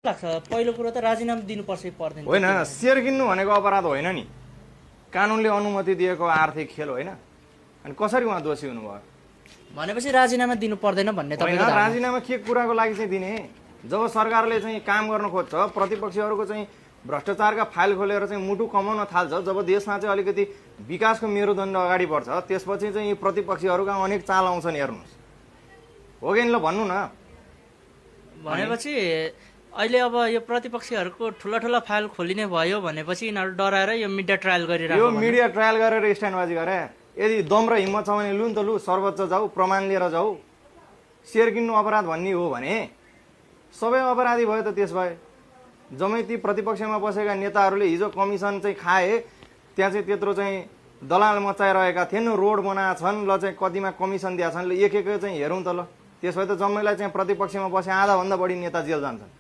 लाग्छ पहिलो कुरो त राजीनामा दिनुपर्छ पर्दैन होइन सेयर किन्नु भनेको अपराध होइन नि कानुनले अनुमति दिएको आर्थिक खेल होइन अनि कसरी उहाँ दोषी हुनुभयो भनेपछि राजीनामा दिनु पर्दैन भन्ने होइन तपाईको राजीनामा के कुराको लागि चाहिँ दिने जब सरकारले चाहिँ काम गर्न खोज्छ प्रतिपक्षीहरूको चाहिँ भ्रष्टाचारका फाइल खोलेर चाहिँ मुटु कमाउन थाल्छ जब देशमा चाहिँ अलिकति विकासको मेरुदण्ड अगाडि बढ्छ त्यसपछि चाहिँ यी प्रतिपक्षीहरूका अनेक चाल आउँछन् हेर्नुहोस् हो कि ल भन्नु न भनेपछि अहिले अब यो प्रतिपक्षीहरूको ठुला ठुला फाइल खोलिने भयो भनेपछि यिनीहरू डराएर यो मिडिया ट्रायल गरिरहेको यो मिडिया ट्रायल गरेर स्ट्यान्डबाजी गरे यदि दम र हिम्मत छ भने लु नि त लु सर्वोच्च जाऊ प्रमाण लिएर जाऊ सेयर किन्नु अपराध भन्ने हो भने सबै अपराधी भयो त त्यस भए जम्मै ती प्रतिपक्षमा बसेका नेताहरूले हिजो कमिसन चाहिँ खाए त्यहाँ चाहिँ त्यत्रो चाहिँ दलाल मचाइरहेका थिएन रोड बनाएका छन् ल चाहिँ कतिमा कमिसन दिएका छन् ल एक एक चाहिँ हेरौँ त ल त्यसो भए त जम्मैलाई चाहिँ प्रतिपक्षमा बसे आधाभन्दा बढी नेता जेल जान्छन्